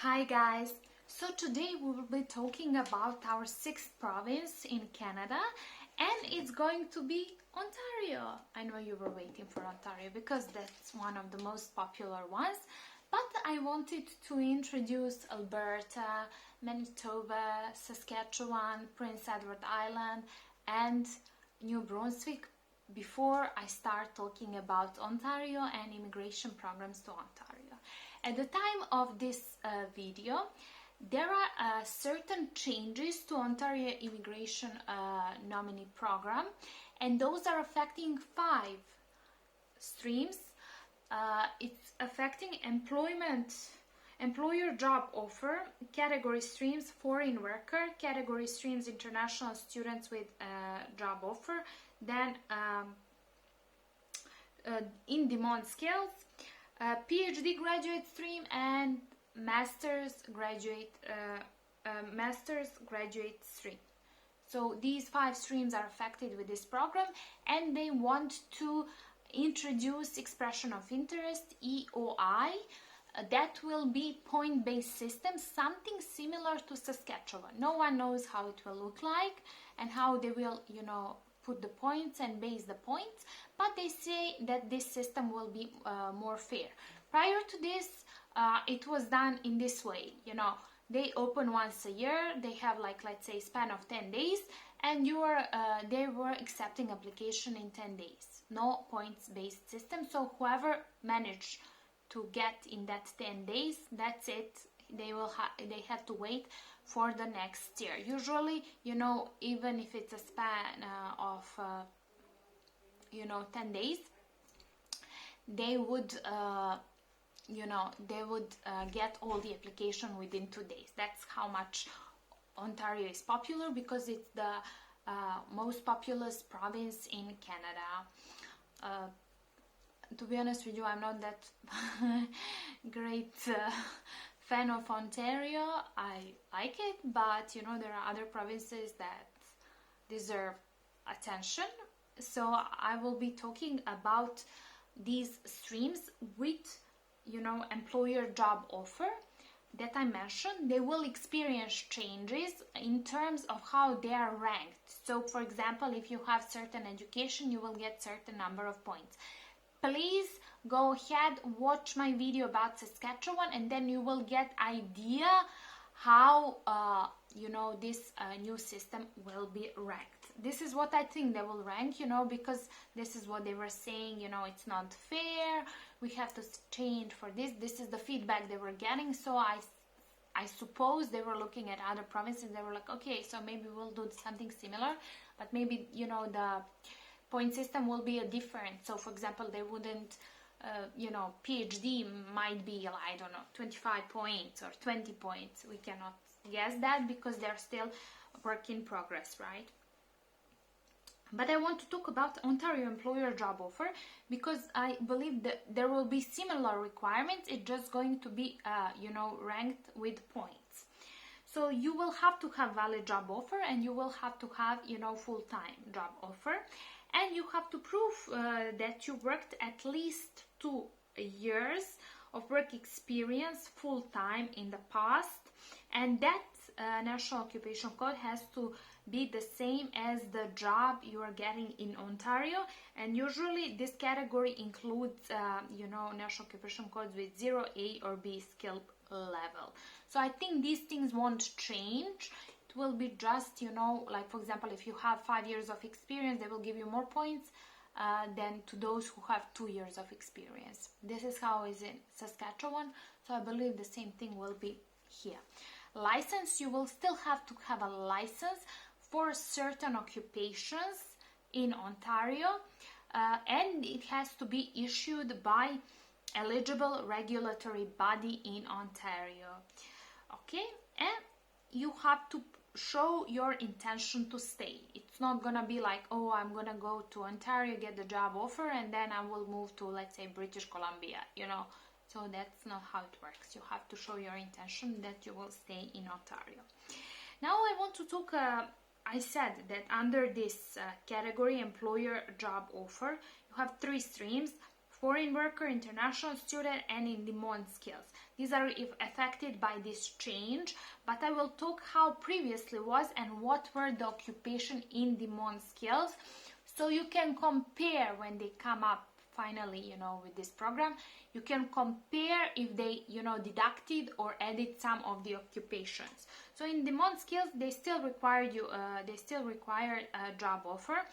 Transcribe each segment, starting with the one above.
Hi guys, so today we will be talking about our sixth province in Canada, and it's going to be Ontario. I know you were waiting for Ontario because that's one of the most popular ones, but I wanted to introduce Alberta, Manitoba, Saskatchewan, Prince Edward Island and New Brunswick before I start talking about Ontario and immigration programs to Ontario. At the time of this video, there are certain changes to Ontario immigration nominee program, and those are affecting 5 streams. It's affecting employer job offer, category streams foreign worker, category streams international students with job offer, then in-demand skills, PhD graduate stream, and master's graduate stream. So these 5 streams are affected with this program, and they want to introduce expression of interest, EOI. That will be point-based system, something similar to Saskatchewan. No one knows how it will look like and how they will, put the points and base the points, but they say that this system will be more fair. Prior to this, it was done in this way. They open once a year, they have let's say span of 10 days, and they were accepting application in 10 days. No points based system, so whoever managed to get in that 10 days, that's it. They have to wait for the next year. Usually, even if it's a span of 10 days, they would get all the application within 2 days. That's how much Ontario is popular, because it's the most populous province in Canada. To be honest with you, I'm not that great fan of Ontario. I like it, but there are other provinces that deserve attention. So I will be talking about these streams with employer job offer that I mentioned. They will experience changes in terms of how they are ranked. So for example, if you have certain education, you will get certain number of points. Please go ahead, watch my video about Saskatchewan, and then you will get idea how this new system will be ranked. This is what I think they will rank, because this is what they were saying, it's not fair, we have to change for this. This is the feedback they were getting. So I suppose they were looking at other provinces. They were like, okay, so maybe we'll do something similar, but maybe the point system will be different. So for example, they wouldn't PhD might be, I don't know, 25 points or 20 points. We cannot guess that because they're still work in progress, right? But I want to talk about Ontario employer job offer, because I believe that there will be similar requirements. It's just going to be ranked with points. So you will have to have valid job offer, and you will have to have full-time job offer, and you have to prove that you worked at least 2 years of work experience full-time in the past, and that national occupation code has to be the same as the job you are getting in Ontario. And usually this category includes national occupation codes with 0, A or B skill level. So I think these things won't change. It will be just, like for example, if you have 5 years of experience, they will give you more points than to those who have 2 years of experience. This is how it is in Saskatchewan, so I believe the same thing will be here. License, you will still have to have a license for certain occupations in Ontario, and it has to be issued by eligible regulatory body in Ontario. Okay, and you have to show your intention to stay. It's not gonna be like, oh, I'm gonna go to Ontario, get the job offer, and then I will move to, let's say, British Columbia, So that's not how it works. You have to show your intention that you will stay in Ontario. Now I want to talk, I said that under this category, employer job offer, you have 3 streams: foreign worker, international student, and in-demand skills. These are affected by this change, but I will talk how previously was and what were the occupation in-demand skills, so you can compare when they come up finally, with this program. You can compare if they, deducted or added some of the occupations. So in demand skills, they still require a job offer,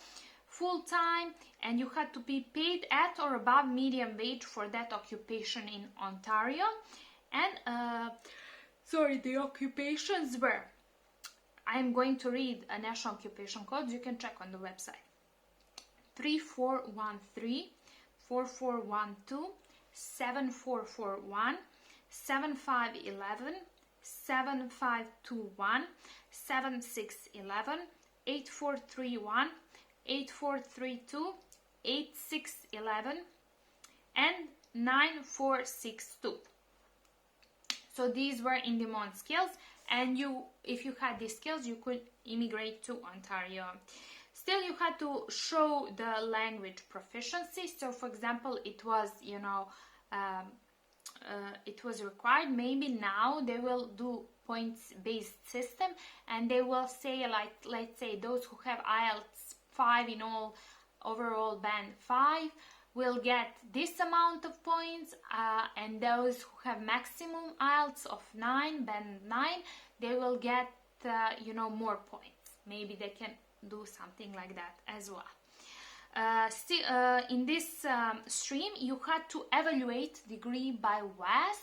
full-time, and you had to be paid at or above medium wage for that occupation in Ontario. And the occupations were, I'm going to read a national occupation codes, you can check on the website. 3413, 4412, 7441, 7511, 7521, 7611, 8431, 8432, 8611, and 9462. So these were in-demand skills, and if you had these skills, you could immigrate to Ontario. Still, you had to show the language proficiency. So, for example, it was, it was required. Maybe now they will do points-based system, and they will say, like, let's say those who have IELTS 5 in all, overall band 5, will get this amount of points, and those who have maximum IELTS of 9, band 9, they will get, more points. Maybe they can do something like that as well. In this stream, you had to evaluate degree by WAS.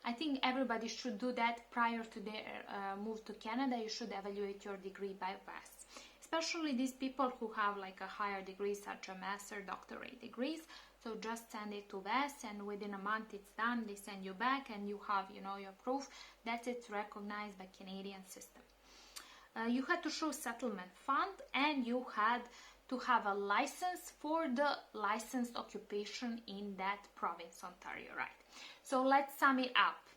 I think everybody should do that prior to their move to Canada. You should evaluate your degree by WAS, especially these people who have like a higher degree, such as master, doctorate degrees. So just send it to WAS, and within a month it's done. They send you back, and you have, your proof that it's recognized by Canadian system. You had to show settlement fund, and you had to have a license for the licensed occupation in that province, Ontario, right? So let's sum it up.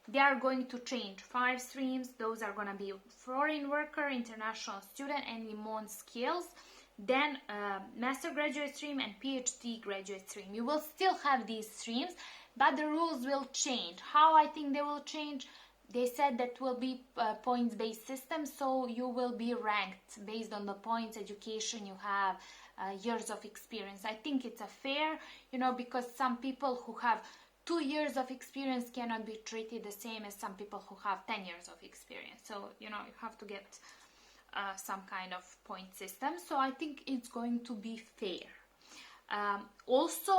They are going to change 5 streams. Those are going to be foreign worker, international student, and demand skills. Then master graduate stream and PhD graduate stream. You will still have these streams, but the rules will change. How I think they will change? They said that will be points-based system, so you will be ranked based on the points, education you have, years of experience. I think it's a fair, because some people who have 2 years of experience cannot be treated the same as some people who have 10 years of experience. So, you have to get some kind of point system. So I think it's going to be fair. Also,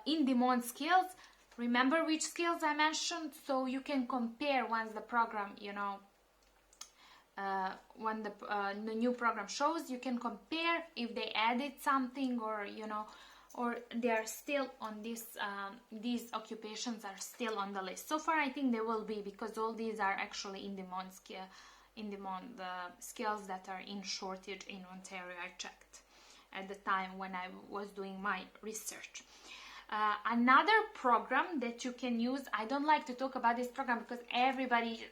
in-demand skills, remember which skills I mentioned, so you can compare once the program, when the new program shows, you can compare if they added something, or or they are still on this. These occupations are still on the list. So far, I think they will be, because all these are actually in-demand skills that are in shortage in Ontario. I checked at the time when I was doing my research. Another program that you can use, I don't like to talk about this program because everybody,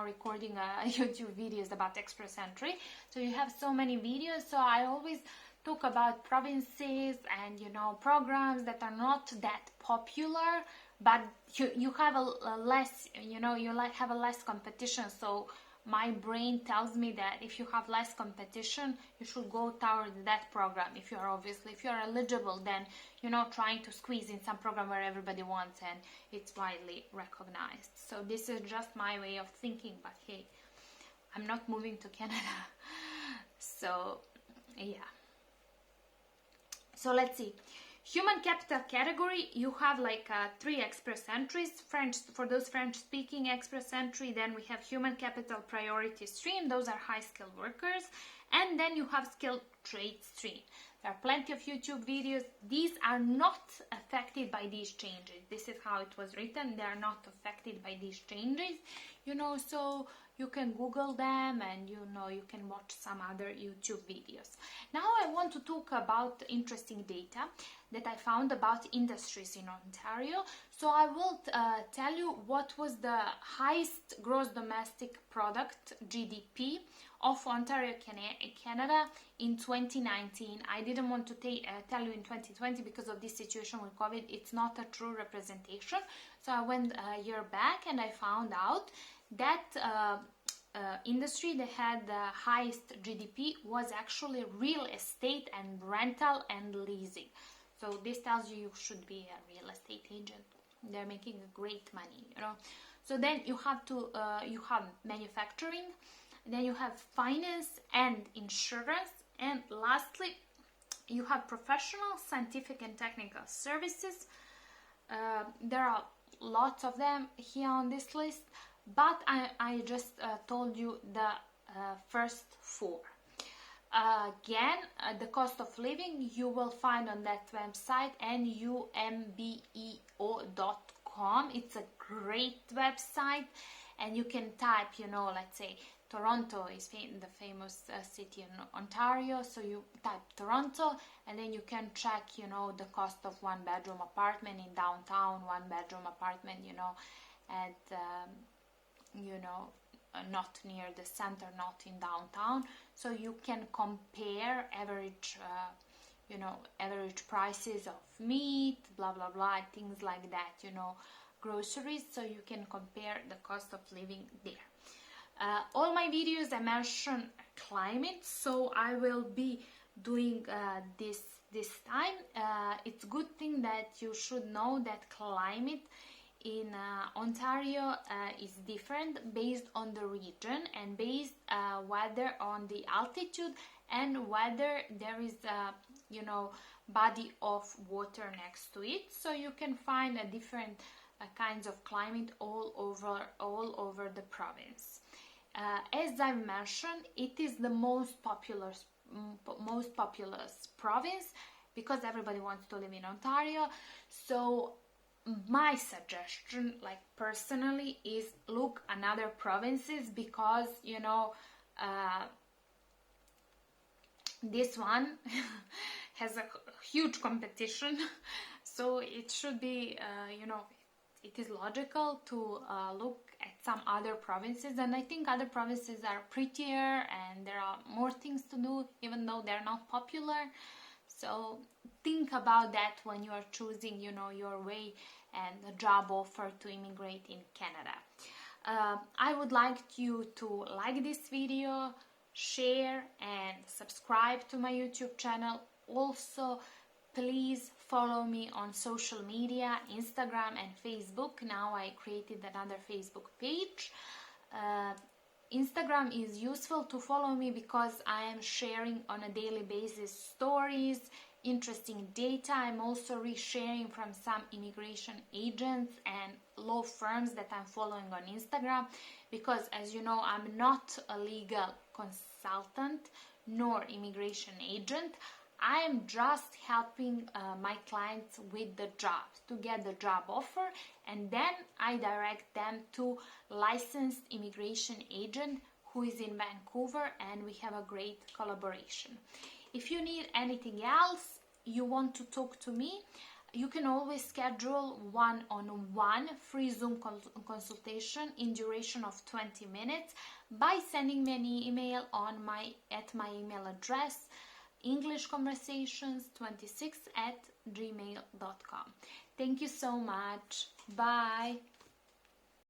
recording YouTube videos about Express Entry. So you have so many videos. So I always talk about provinces and, programs that are not that popular, but you have a less, you have a less competition. So my brain tells me that if you have less competition, you should go toward that program. If you're eligible, then, trying to squeeze in some program where everybody wants and it's widely recognized. So this is just my way of thinking, but hey, I'm not moving to Canada. So, yeah. So let's see. Human capital category, you have like 3 express entries. French, for those French-speaking express entry, then we have human capital priority stream. Those are high-skilled workers. And then you have skilled trade stream. There are plenty of YouTube videos. These are not affected by these changes. This is how it was written. They are not affected by these changes. So you can Google them, and you can watch some other YouTube videos. Now I want to talk about interesting data that I found about industries in Ontario. So I will tell you what was the highest gross domestic product, GDP, of Ontario, Canada in 2019. I didn't want to tell you in 2020 because of this situation with COVID. It's not a true representation. So I went a year back and I found out that industry that had the highest GDP was actually real estate and rental and leasing. So this tells you should be a real estate agent. They're making great money, So then you have manufacturing, then you have finance and insurance, and lastly you have professional, scientific and technical services. There are lots of them here on this list, but I just told you the first four. Again, the cost of living you will find on that website, numbeo.com. It's a great website, and you can type, let's say Toronto is the famous city in Ontario, so you type Toronto, and then you can check, the cost of one bedroom apartment in downtown, one bedroom apartment, at not near the center, not in downtown. So you can compare average prices of meat, blah blah blah, things like that, groceries, so you can compare the cost of living there. All my videos I mention climate, so I will be doing this time. It's a good thing that you should know that climate in Ontario is different based on the region, and based whether on the altitude and whether there is body of water next to it. So you can find a different kinds of climate all over the province. As I mentioned, it is the most populous province because everybody wants to live in Ontario. So my suggestion, like personally, is look another provinces, because this one has a huge competition, so it should be it is logical to look at some other provinces, and I think other provinces are prettier and there are more things to do, even though they're not popular. So think about that when you are choosing, your way and the job offer to immigrate in Canada. I would like you to like this video, share and subscribe to my YouTube channel. Also, please follow me on social media, Instagram and Facebook. Now I created another Facebook page. Instagram is useful to follow me because I am sharing on a daily basis stories, interesting data. I'm also resharing from some immigration agents and law firms that I'm following on Instagram, because as you know, I'm not a legal consultant nor immigration agent. I am just helping my clients with the jobs, to get the job offer, and then I direct them to licensed immigration agent who is in Vancouver, and we have a great collaboration. If you need anything else, you want to talk to me, you can always schedule one-on-one free Zoom consultation in duration of 20 minutes by sending me an email at my email address, englishconversations26@gmail.com. Thank you so much. Bye.